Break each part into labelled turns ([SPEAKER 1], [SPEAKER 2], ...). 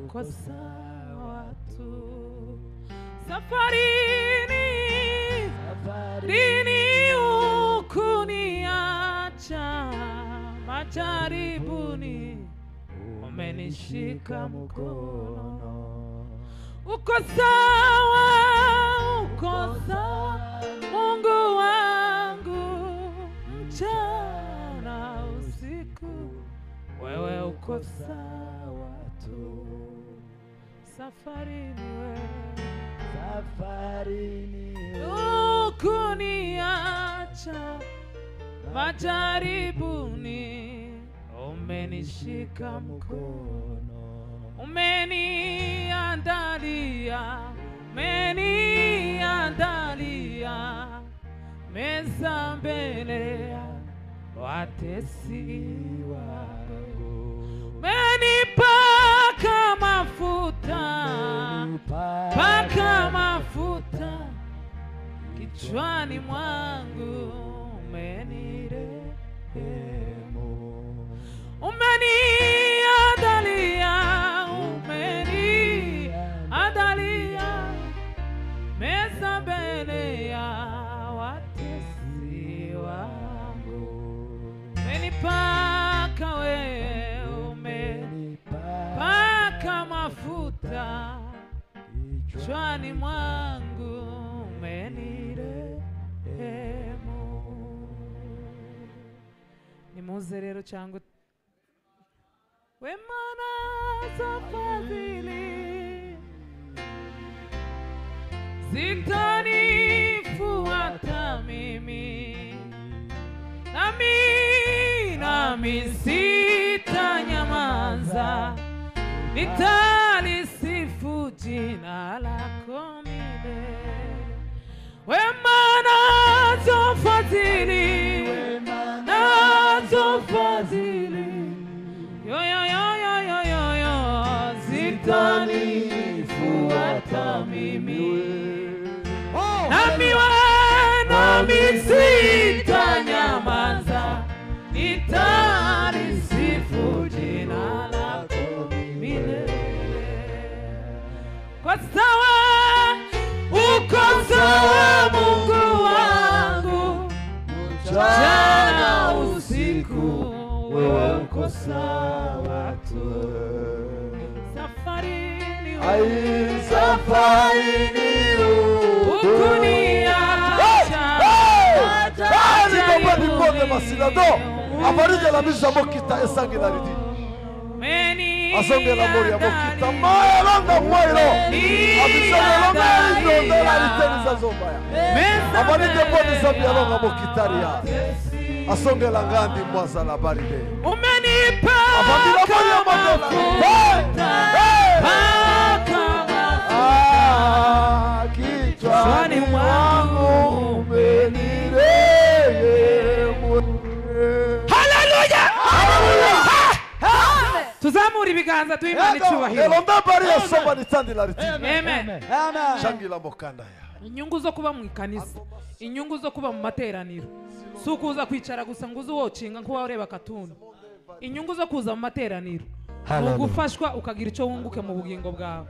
[SPEAKER 1] uko sawa tu. Safarini ukuniacha, majaribuni umenishika mkono. Uko sawa Mungu wangu, mchana usiku wewe uko sawa tu. Safarini ukuniacha, majaribuni umenishika mkono. Umeniandalia meza mbele ya watesi wangu. Umenipaka mafuta kichwani mwangu, umenirehemu. Umeniandalia meza mbele ya watesi wangu. Umenipaka umenipaka mafuta kichwani mwangu, umenirehemu. Nimuze rero changu wema nazo fadhili zitanifuata mimi, nami sitanyamaza, nitalisifu jina lako milele. Wema nazo fadhili zitanifuata mimi, nami sitanyamaza, nitalisifu jina lako milele. Kwa sawa uko sawa Mungu wangu, mchana usiku wewe uko sawa tu. Safarini ukuniacha,
[SPEAKER 2] avarije la misa mokita esangi na ridi asonge la mori ya mokita maya langa mwairo abisonge longa indo la riteni za zombaya avarije bodi sabi ya longa mokitaria asonge la ngandi mwaza la baride
[SPEAKER 1] umenipa
[SPEAKER 2] avandila mori ya madola kichwani mwangu umenirehemu.
[SPEAKER 1] Tuzamura ibiganza tuimana icyubahiro.
[SPEAKER 2] Elonda bari yasoba nitandi la ritini.
[SPEAKER 1] Amen.
[SPEAKER 2] Shangila mokanda ya.
[SPEAKER 1] Inyungu zo kuba mu ikanisa, inyungu zo kuba mu materaniro, sukuza kwicara gusa nguzo wocinga nko wareba katuni. Inyungu zo kuza mu materaniro, ugufashwa ukagira icyo wunguke mu bugingo bwawe.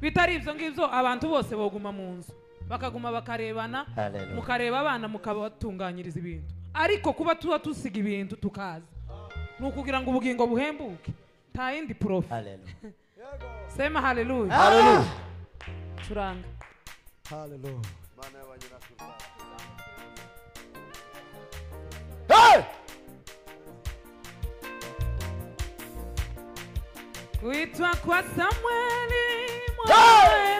[SPEAKER 1] Bitari ivyo ngivyo abantu bose boguma mu nzu, bakaguma bakarebana, mukareba abana mukabatunganyiriza ibintu. Ariko kuba tuba tusiga ibintu tukaza, nukugira ngo ubugingo buhembuke. Ta yindi prof.
[SPEAKER 3] Hallelujah.
[SPEAKER 1] Sema hallelujah.
[SPEAKER 2] Hallelujah.
[SPEAKER 1] Turanga.
[SPEAKER 2] Hallelujah. Hey!
[SPEAKER 1] Kuitwa kwa Samueli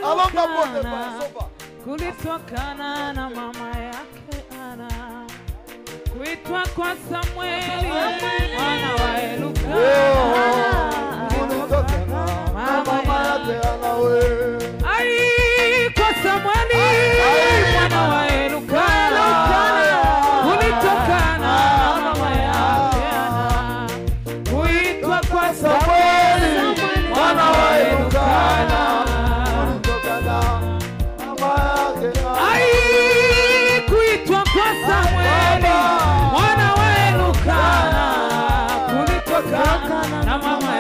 [SPEAKER 2] Alonga bote basoba.
[SPEAKER 1] kulitokana na mama yake Ana. Kuitwa kwa Samueli mwana wa Elukana
[SPEAKER 2] Kulitokana mama yake Ana we.
[SPEAKER 1] Ai kwa Samueli mwana wa Elukana kulitokana na mama yake Ana. Kuitwa kwa Samueli mwana wa Elukana
[SPEAKER 2] Kulitokana mama yake Ana.
[SPEAKER 1] Ai kuitwa kwa Samueli mwana wa Elukana kulitokana na mama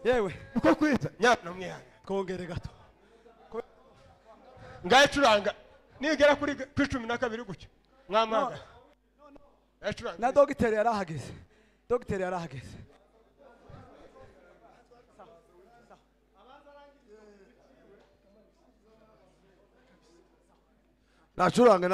[SPEAKER 2] yewe
[SPEAKER 3] uko kwiza nyana mwihanga
[SPEAKER 2] kongere gato
[SPEAKER 3] ngaye curanga nigera kuri 12 gutyo mwamaga
[SPEAKER 2] na dogiteri yarahageze nacurange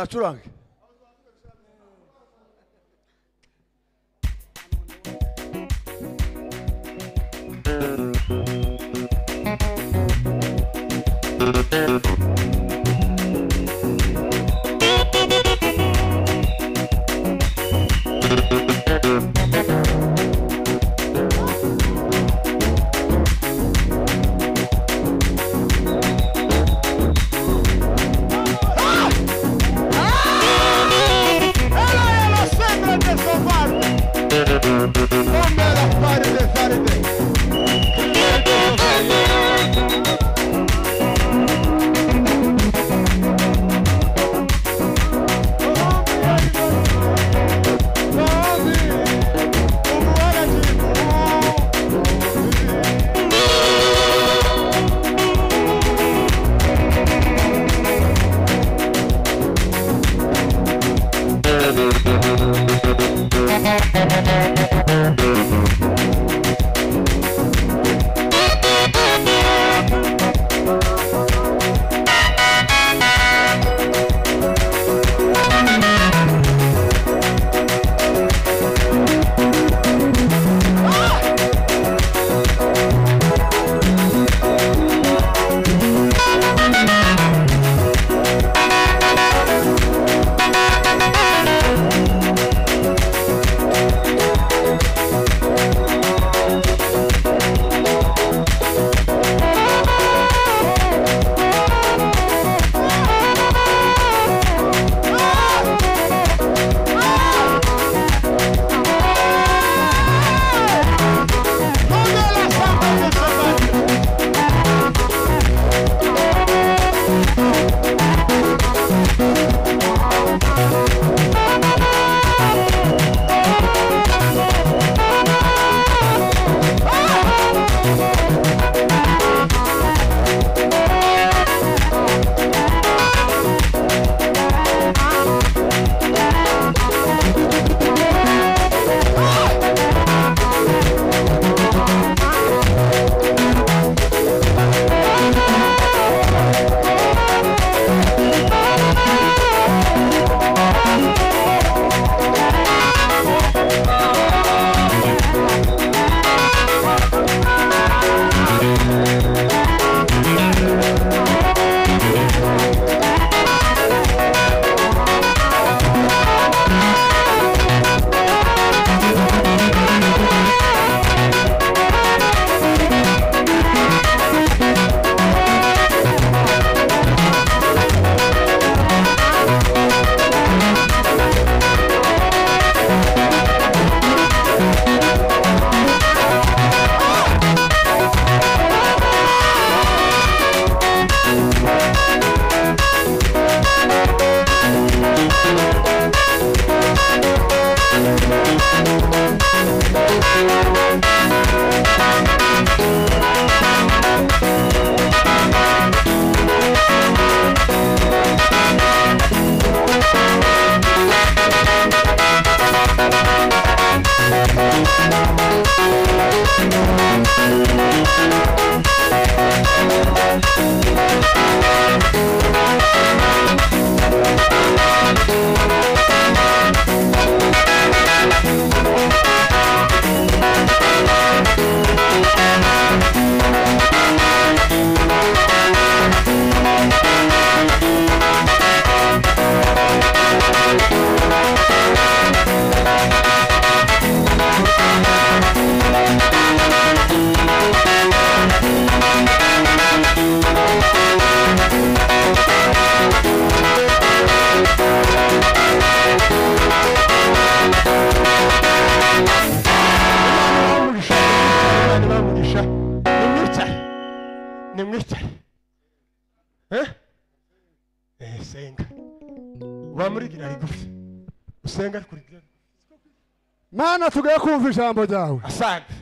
[SPEAKER 2] Mana tugiye kumva ijambo ryawe.
[SPEAKER 3] Asante.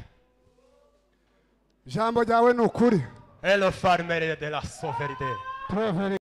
[SPEAKER 2] Jambo ryawe ni ukuri.
[SPEAKER 3] Et le farmer de la sauveté.